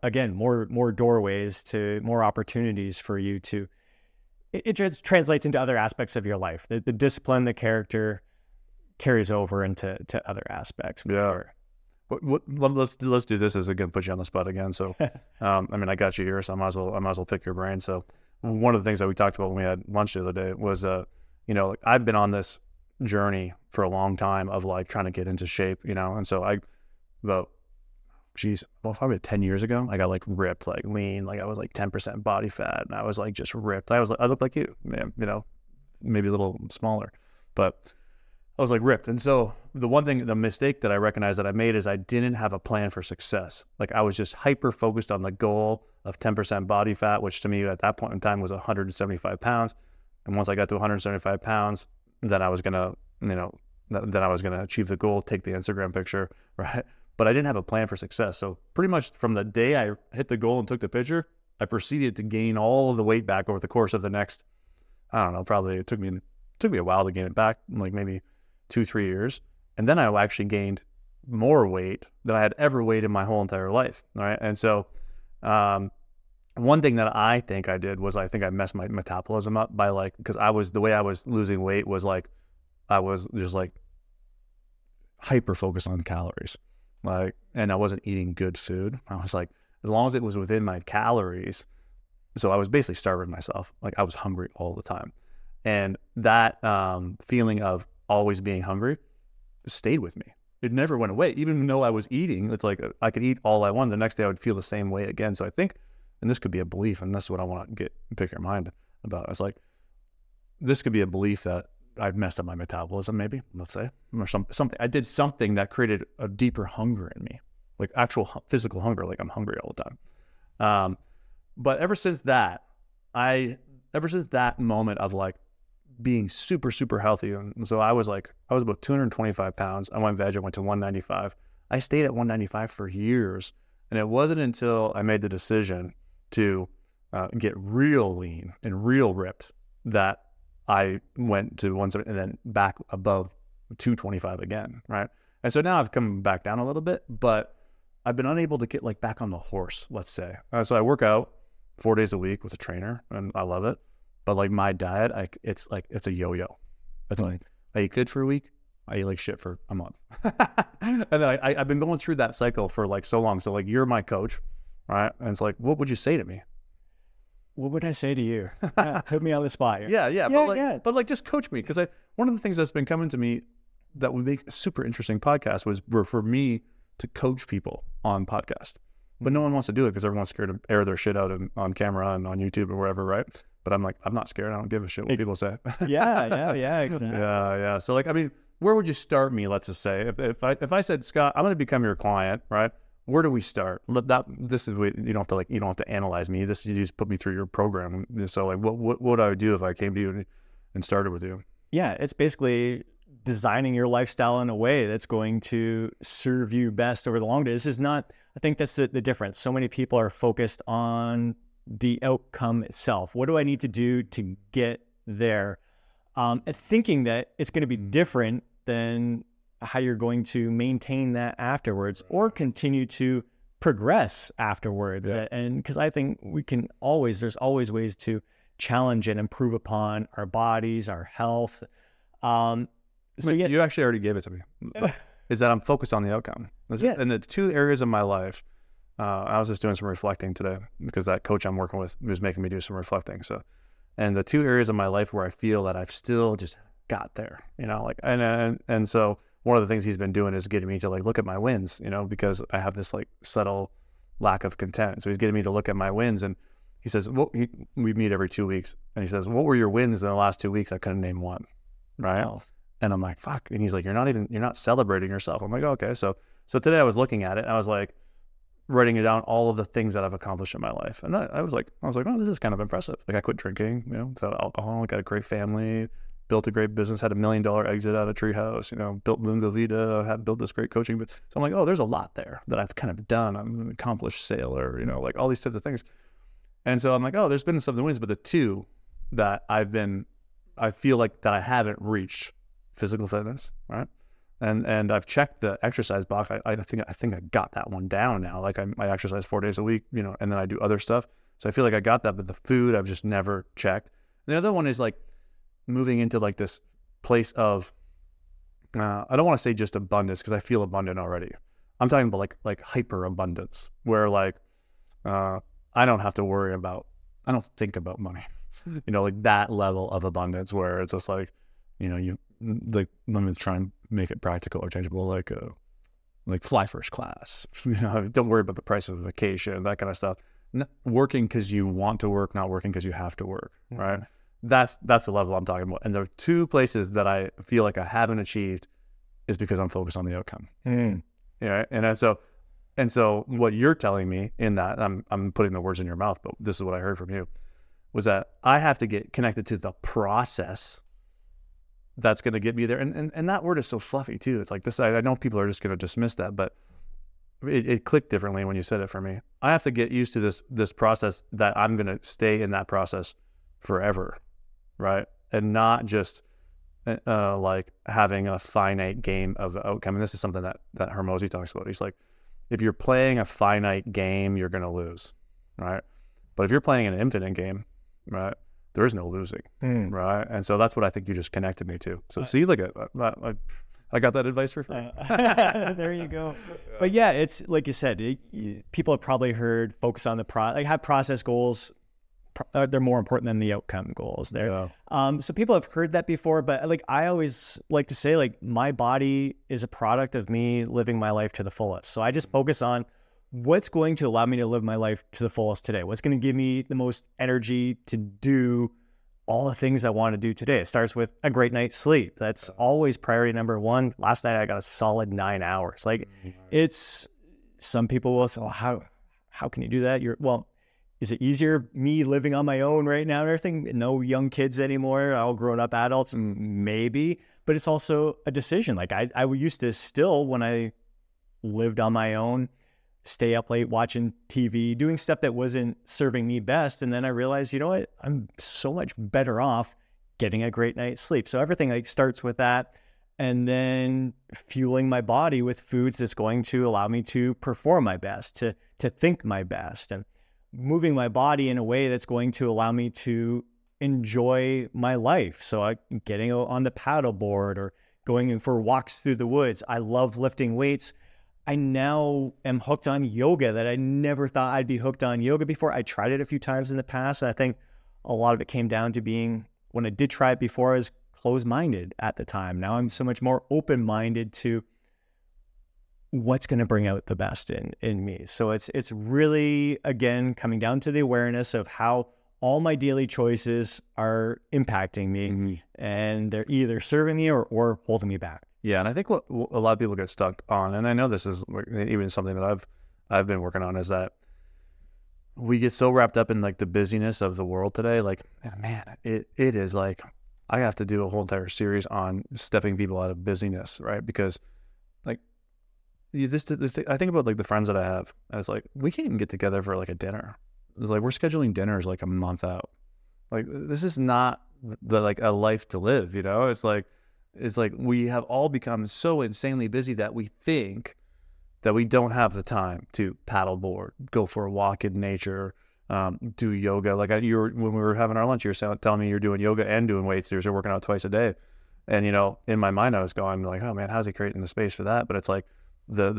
again, more doorways to more opportunities for you to, it translates into other aspects of your life. The discipline, the character carries over into other aspects. Sure. Let's do this as again, put you on the spot again. So, I got you here, so I might as well pick your brain. So one of the things that we talked about when we had lunch the other day was, I've been on this journey for a long time of like trying to get into shape, and so probably 10 years ago, I got like ripped, like lean, like I was like 10% body fat, and I was like just ripped. I looked like you, man, maybe a little smaller, but I was like ripped. And so the mistake that I recognized that I made is I didn't have a plan for success. Like I was just hyper focused on the goal of 10% body fat, which to me at that point in time was 175 pounds. And once I got to 175 pounds, then I was gonna, achieve the goal, take the Instagram picture, right? But I didn't have a plan for success. So pretty much from the day I hit the goal and took the picture, I proceeded to gain all of the weight back over the course of the next, I don't know, probably it took me a while to gain it back, like maybe 2-3 years. And then I actually gained more weight than I had ever weighed in my whole entire life, right? And so one thing that I think I did was I think I messed my metabolism up by because the way I was losing weight was like, I was just like hyper focused on calories, and I wasn't eating good food. I was like, as long as it was within my calories. So I was basically starving myself. Like I was hungry all the time. And that feeling of always being hungry stayed with me. It never went away. Even though I was eating, it's like I could eat all I wanted. The next day I would feel the same way again. So I think, and this could be a belief, and that's what I want to pick your mind about. It's like, this could be a belief that I've messed up my metabolism, maybe, let's say, or something. I did something that created a deeper hunger in me, like actual physical hunger, like I'm hungry all the time. But ever since that moment of like being super, super healthy. And so I was about 225 pounds. I went veg. I went to 195. I stayed at 195 for years. And it wasn't until I made the decision to get real lean and real ripped that I went to 170 and then back above 225 again, right? And so now I've come back down a little bit, but I've been unable to get like back on the horse, let's say. So I work out 4 days a week with a trainer, and I love it. But like my diet, it's a yo-yo. It's like I eat good for a week, I eat like shit for a month, and then I've been going through that cycle for like so long. So like you're my coach, right? And it's like, what would you say to me? What would I say to you? Put me on the spot here. Yeah. But like just coach me, because one of the things that's been coming to me that would make a super interesting podcast were for me to coach people on podcast. But no one wants to do it because everyone's scared to air their shit out on camera and on YouTube or wherever, right? But I'm like, I'm not scared. I don't give a shit what people say. Yeah, exactly. Yeah. So like, I mean, where would you start me? Let's just say if I said, Scott, I'm going to become your client, right? Where do we start? This is, you don't have to analyze me. You just put me through your program. So like, what would I do if I came to you and started with you? Yeah, it's basically designing your lifestyle in a way that's going to serve you best over the long day. This is not, I think that's the difference. So many people are focused on the outcome itself. What do I need to do to get there? And thinking that it's going to be different than how you're going to maintain that afterwards or continue to progress afterwards. Yeah. And because I think there's always ways to challenge and improve upon our bodies, our health. So yeah, you actually already gave it to me. Is that I'm focused on the outcome. In the two areas of my life, I was just doing some reflecting today because that coach I'm working with was making me do some reflecting. So, and the two areas of my life where I feel that I've still just got there, like, and so one of the things he's been doing is getting me to like look at my wins, because I have this like subtle lack of content. So he's getting me to look at my wins, and he says, we meet every 2 weeks, and he says, what were your wins in the last 2 weeks? I couldn't name one, right? Oh. And I'm like, fuck. And he's like, you're not celebrating yourself. I'm like, okay. So today I was looking at it, and I was like writing it down, all of the things that I've accomplished in my life. And I was like, oh, this is kind of impressive. Like I quit drinking, without alcohol, got a great family, built a great business, had $1 million exit out of Treehouse, built Lunga Vita, had built this great coaching. So I'm like, oh, there's a lot there that I've kind of done. I'm an accomplished sailor, like all these types of things. And so I'm like, oh, there's been some of the wins, but the two that I feel like that I haven't reached: physical fitness, right? And I've checked the exercise box. I think I got that one down now. Like I exercise 4 days a week, and then I do other stuff. So I feel like I got that, but the food I've just never checked. And the other one is like moving into like this place of, I don't want to say just abundance because I feel abundant already. I'm talking about like hyper abundance, where like I don't have to worry about, I don't think about money, like that level of abundance where it's just like, like, let me try and make it practical or tangible, like fly first class, don't worry about the price of a vacation, that kind of stuff. Working because you want to work, not working because you have to work, right? That's the level I'm talking about. And the two places that I feel like I haven't achieved is because I'm focused on the outcome. And so what you're telling me in that, I'm putting the words in your mouth, but this is what I heard from you, was that I have to get connected to the process that's going to get me there. And that word is so fluffy too. It's like this, I know people are just going to dismiss that, but it clicked differently when you said it for me. I have to get used to this process, that I'm going to stay in that process forever, right? And not just like having a finite game of outcome. And this is something that Hormozi talks about. He's like, if you're playing a finite game, you're going to lose, right? But if you're playing an infinite game, right, there is no losing, right? And so that's what I think you just connected me to. So see, look at I got that advice for free. There you go. But yeah, it's like you said, people have probably heard focus on the have process goals. They're more important than the outcome goals there. Yeah. So people have heard that before, but like I always like to say, like my body is a product of me living my life to the fullest. So I just focus on what's going to allow me to live my life to the fullest today. What's going to give me the most energy to do all the things I want to do today. It starts with a great night's sleep. That's always priority number one. Last night I got a solid 9 hours. Like it's, some people will say, well, how can you do that? Is it easier me living on my own right now and everything? No young kids anymore, all grown up adults, maybe. But it's also a decision. Like I used to still, when I lived on my own, stay up late watching TV, doing stuff that wasn't serving me best. And then I realized, you know what? I'm so much better off getting a great night's sleep. So everything like starts with that. And then fueling my body with foods that's going to allow me to perform my best, to think my best, and moving my body in a way that's going to allow me to enjoy my life. So getting on the paddle board or going in for walks through the woods. I love lifting weights. I now am hooked on yoga that I never thought I'd be hooked on yoga before. I tried it a few times in the past. And I think a lot of it came down to being, when I did try it before, I was closed-minded at the time. Now I'm so much more open-minded to what's going to bring out the best in me. So it's really, again, coming down to the awareness of how all my daily choices are impacting me, and they're either serving me or holding me back. Yeah, and I think what a lot of people get stuck on, and I know this is even something that I've been working on, is that we get so wrapped up in like the busyness of the world today. Like, man, it is like, I have to do a whole entire series on stepping people out of busyness, right? Because like I think about like the friends that I have, and it's like, we can't even get together for like a dinner. It's like, we're scheduling dinners like a month out. Like, this is not like a life to live, you know? It's like we have all become so insanely busy that we think that we don't have the time to paddleboard, go for a walk in nature, do yoga. Like when we were having our lunch, you were telling me you're doing yoga and doing weights. You're working out twice a day. And, you know, in my mind, I was going like, oh man, how's he creating the space for that? But it's like the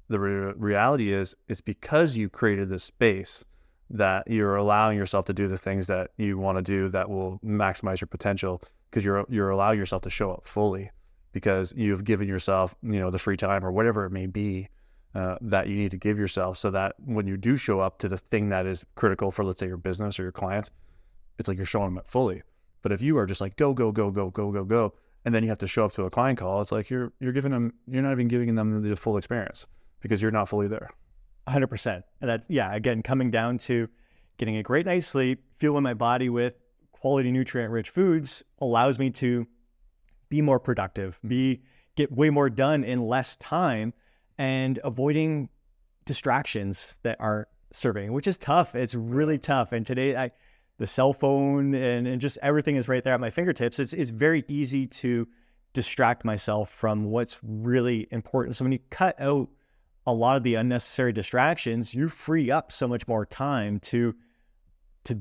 reality is, it's because you created this space that you're allowing yourself to do the things that you want to do that will maximize your potential, because you're allowing yourself to show up fully, because you've given yourself, you know, the free time or whatever it may be that you need to give yourself, so that when you do show up to the thing that is critical for, let's say, your business or your clients, it's like you're showing them fully. But if you are just like go, and then you have to show up to a client call, it's like you're not even giving them the full experience, because you're not fully there. 100%. And that's, yeah, again, coming down to getting a great night's sleep, fueling my body with quality nutrient-rich foods allows me to be more productive, get way more done in less time, and avoiding distractions that aren't serving, which is tough. It's really tough. And today, the cell phone and just everything is right there at my fingertips. It's very easy to distract myself from what's really important. So when you cut out a lot of the unnecessary distractions, you free up so much more time to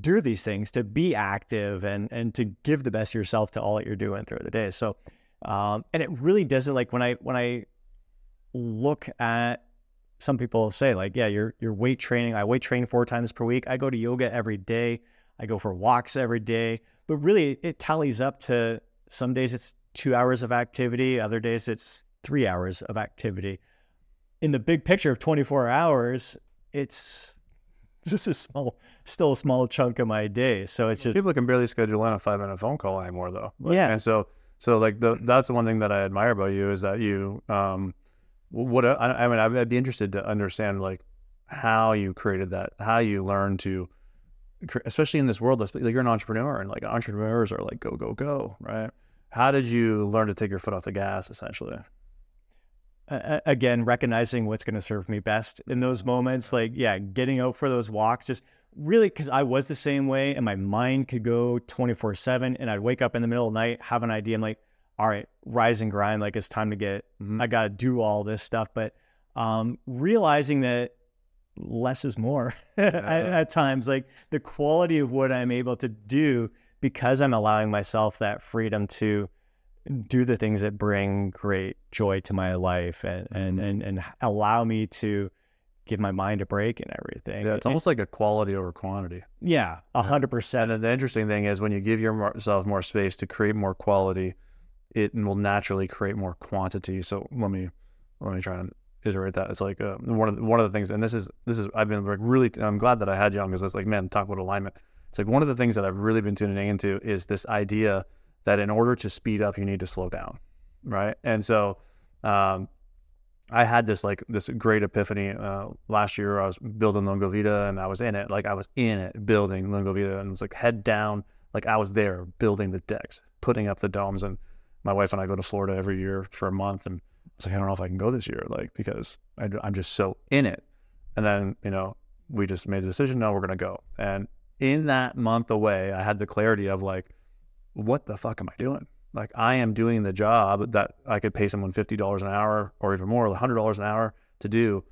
do these things, to be active and to give the best of yourself to all that you're doing throughout the day. So, and it really doesn't, like when I look at, some people say like, yeah, you're weight training. I weight train 4 times per week. I go to yoga every day. I go for walks every day, but really it tallies up to, some days it's 2 hours of activity. Other days it's 3 hours of activity. In the big picture of 24 hours, it's just still a small chunk of my day. So it's just, people can barely schedule in a 5-minute phone call anymore though. Yeah. And so like that's the one thing that I admire about you, is that you, I'd be interested to understand like how you created that, how you learned to, especially in this world, like you're an entrepreneur, and like entrepreneurs are like, go, right? How did you learn to take your foot off the gas, essentially? Again, recognizing what's going to serve me best in those moments, like, yeah, getting out for those walks, just really, because I was the same way, and my mind could go 24/7, and I'd wake up in the middle of the night, have an idea, I'm like, all right, rise and grind, like it's time to get, I got to do all this stuff. But realizing that less is more at times, like the quality of what I'm able to do, because I'm allowing myself that freedom to do the things that bring great joy to my life and allow me to give my mind a break and everything. Yeah, it's almost like a quality over quantity. Yeah, 100%. And the interesting thing is, when you give yourself more space to create more quality, it will naturally create more quantity. So let me try and iterate that. It's like one of the things, and this is I've been like really, I'm glad that I had you on, because it's like, man, talk about alignment. It's like one of the things that I've really been tuning into is this idea that in order to speed up, you need to slow down, right? And so I had this great epiphany last year. I was building Lungo Vita, and I was in it. Like I was in it building Lungo Vita, and it was like head down. Like I was there building the decks, putting up the domes. And my wife and I go to Florida every year for a month, and I was like, I don't know if I can go this year, like because I'm just so in it. And then we just made the decision, no, we're gonna go. And in that month away, I had the clarity of like, what the fuck am I doing? Like I am doing the job that I could pay someone $50 an hour or even more, $100 an hour to do.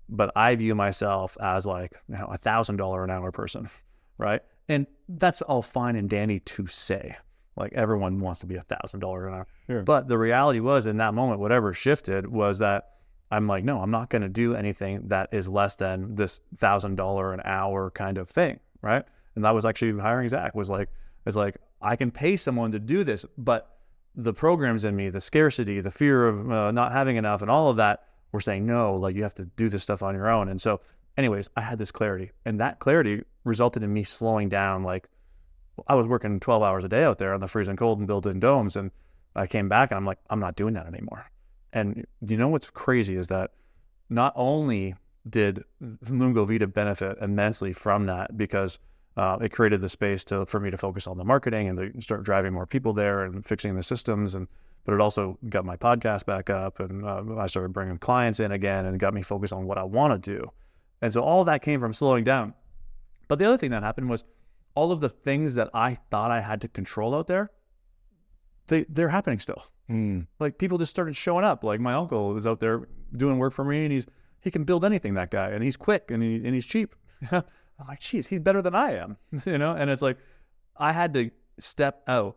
But I view myself as like, $1,000 an hour person, right? And that's all fine and dandy to say. Like everyone wants to be $1,000 an hour. Sure. But the reality was in that moment, whatever shifted was that I'm like, no, I'm not going to do anything that is less than this $1,000 an hour kind of thing, right? And that was actually hiring Zach. It's like I can pay someone to do this, but the programs in me, the scarcity, the fear of not having enough, and all of that, were saying no. Like you have to do this stuff on your own. And so, anyways, I had this clarity, and that clarity resulted in me slowing down. Like I was working 12 hours a day out there on the freezing cold and building domes, and I came back and I'm like, I'm not doing that anymore. And you know what's crazy is that not only did Lungo Vita benefit immensely from that because it created the space for me to focus on the marketing and to start driving more people there and fixing the systems, but it also got my podcast back up, and I started bringing clients in again and got me focused on what I want to do. And so all that came from slowing down. But the other thing that happened was all of the things that I thought I had to control out there, they're happening still. Like people just started showing up. Like my uncle is out there doing work for me, and he can build anything, that guy, and he's quick and he's cheap. I'm like, geez, he's better than I am, And it's like I had to step out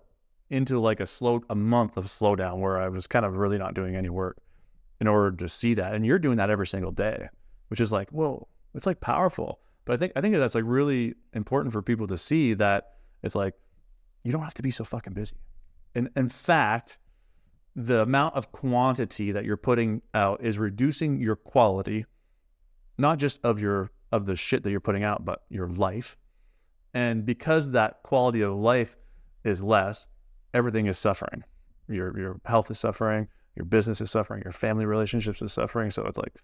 into like a month of slowdown where I was kind of really not doing any work in order to see that. And you're doing that every single day, which is like, whoa, it's like powerful. But I think that's like really important for people to see that it's like you don't have to be so fucking busy. And in fact, the amount of quantity that you're putting out is reducing your quality, not just of the shit that you're putting out, but your life. And because that quality of life is less, everything is suffering. Your health is suffering, your business is suffering, your family relationships is suffering. So it's like,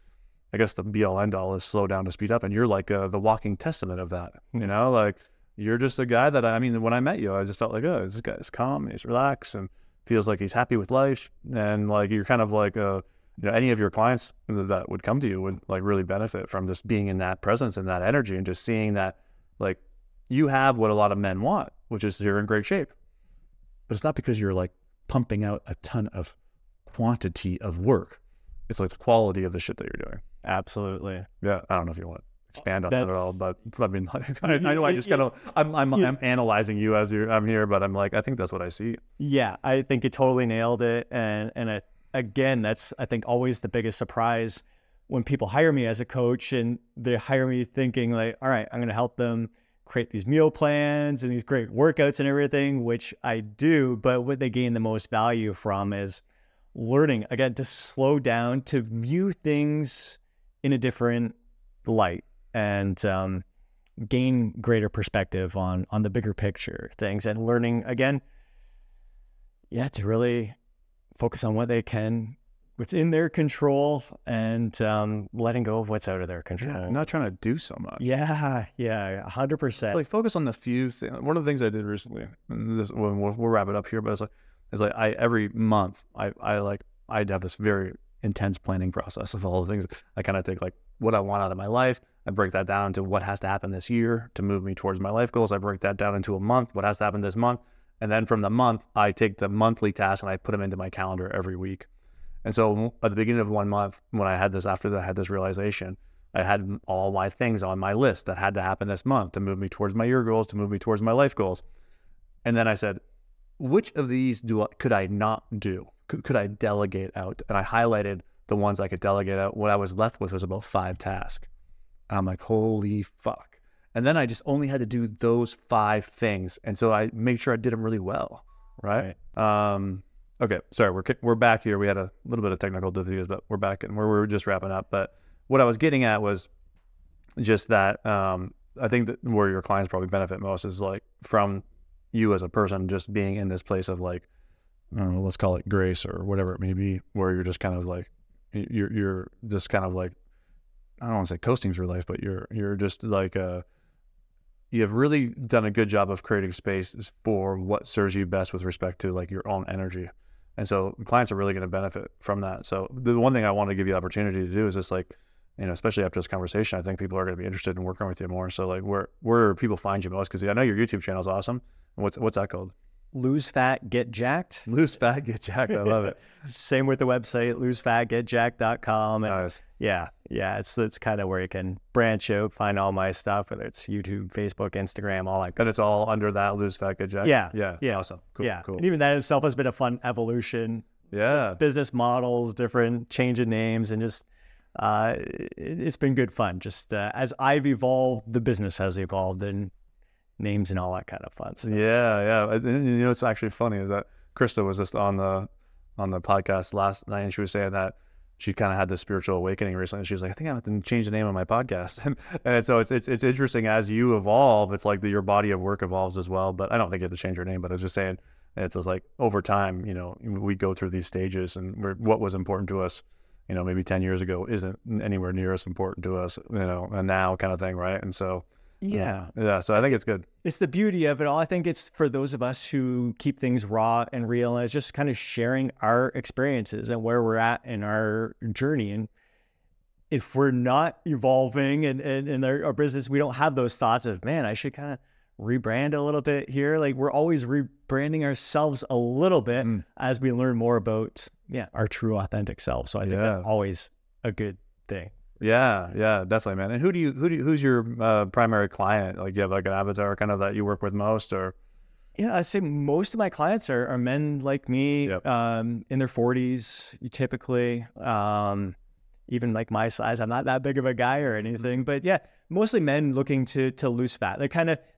I guess the be all end all is slow down to speed up. And you're like the walking testament of that, like you're just a guy that, when I met you, I just felt like, oh, this guy's calm, he's relaxed and feels like he's happy with life. And like, you're kind of like, any of your clients that would come to you would like really benefit from just being in that presence and that energy and just seeing that like you have what a lot of men want, which is you're in great shape. But it's not because you're like pumping out a ton of quantity of work. It's like the quality of the shit that you're doing. Absolutely. Yeah. I don't know if you want to expand on that at all, but I mean, I know I just kind of, I'm analyzing you as I'm here, but I'm like, I think that's what I see. Yeah. I think you totally nailed it. And again, that's, I think, always the biggest surprise when people hire me as a coach and they hire me thinking like, all right, I'm going to help them create these meal plans and these great workouts and everything, which I do. But what they gain the most value from is learning, again, to slow down, to view things in a different light and gain greater perspective on the bigger picture things, and learning, again, to really focus on what they can, what's in their control, and letting go of what's out of their control. Yeah, not trying to do so much. Yeah, 100%. It's like focus on the few things. One of the things I did recently, and this, we'll wrap it up here, but it's like every month I'd have this very intense planning process of all the things. I kind of take like what I want out of my life. I break that down into what has to happen this year to move me towards my life goals. I break that down into a month, what has to happen this month. And then from the month, I take the monthly tasks and I put them into my calendar every week. And so at the beginning of 1 month, when I had this, after I had this realization, I had all my things on my list that had to happen this month to move me towards my year goals, to move me towards my life goals. And then I said, which of these could I not do? Could I delegate out? And I highlighted the ones I could delegate out. What I was left with was about 5 tasks. I'm like, holy fuck. And then I just only had to do those 5 things. And so I made sure I did them really well. Right. Okay. Sorry. We're back here. We had a little bit of technical difficulties, but we're back and we're just wrapping up. But what I was getting at was just that, I think that where your clients probably benefit most is like from you as a person, just being in this place of like, let's call it grace or whatever it may be, where you're just kind of like you're just kind of like, I don't want to say coasting through life, but you're just like you have really done a good job of creating space for what serves you best with respect to like your own energy. And so clients are really going to benefit from that. So the one thing I want to give you the opportunity to do is just like, especially after this conversation, I think people are going to be interested in working with you more. So like where people find you most, because I know your YouTube channel is awesome. What's that called? Lose Fat, Get Jacked. Lose Fat, Get Jacked. I love it. Same with the website, losefatgetjacked.com. And Nice. yeah, it's kind of where you can branch out, find all my stuff, whether it's YouTube, Facebook, Instagram, all that. And it's all under that Lose Fat, Get Jacked? Yeah. Awesome. Cool. Yeah. Cool. And even that itself has been a fun evolution. Yeah. Business models, different change in names, and just it's been good fun. Just as I've evolved, the business has evolved, and names and all that kind of fun stuff. Yeah. And, it's actually funny is that Krista was just on the podcast last night, and she was saying that she kind of had this spiritual awakening recently. She was like, I think I have to change the name of my podcast. And so it's interesting as you evolve, it's like your body of work evolves as well. But I don't think you have to change your name, but I was just saying, it's just like over time, we go through these stages, and what was important to us, maybe 10 years ago isn't anywhere near as important to us, and now kind of thing. Right. And so, yeah. So I think it's good. It's the beauty of it all. I think it's for those of us who keep things raw and real, and it's just kind of sharing our experiences and where we're at in our journey. And if we're not evolving in our business, we don't have those thoughts of, man, I should kind of rebrand a little bit here. Like we're always rebranding ourselves a little bit as we learn more about, our true authentic self. So I think that's always a good thing. Yeah, definitely, man. And who's your primary client? Like, do you have like an avatar kind of that you work with most, or? Yeah, I'd say most of my clients are men like me, Yep. In their 40s, typically, even like my size. I'm not that big of a guy or anything, but yeah, mostly men looking to lose fat.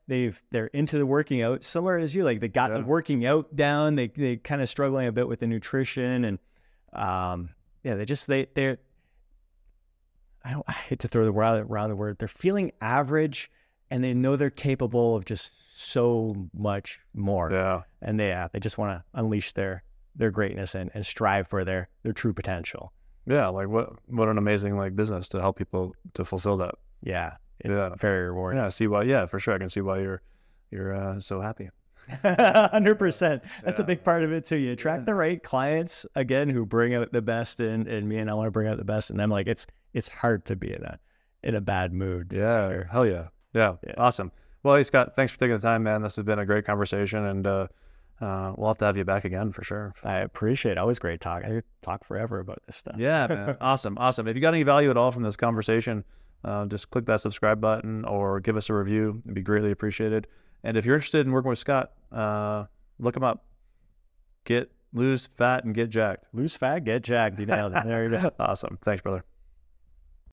They're into the working out, similar as you. Like they got the working out down. They kind of struggling a bit with the nutrition, and they're I hate to throw around the word. They're feeling average, and they know they're capable of just so much more. Yeah. And they just want to unleash their greatness and strive for their true potential. Yeah. Like what an amazing like business to help people to fulfill that. Yeah. It's very rewarding. Yeah. See why? Yeah, for sure. I can see why you're so happy. 100%. That's a big part of it too. You attract the right clients again who bring out the best in me, and I want to bring out the best in them. Like it's hard to be in a bad mood. Yeah. Sure. Hell yeah. Yeah. Awesome. Well, hey Scott, thanks for taking the time, man. This has been a great conversation, and we'll have to have you back again for sure. I appreciate it. Always great talk. I could talk forever about this stuff. Yeah, man. Awesome. If you got any value at all from this conversation, just click that subscribe button or give us a review. It'd be greatly appreciated. And if you're interested in working with Scott, look him up. Lose fat and get jacked. Lose fat, get jacked. You nailed it. There you go. Awesome. Thanks, brother.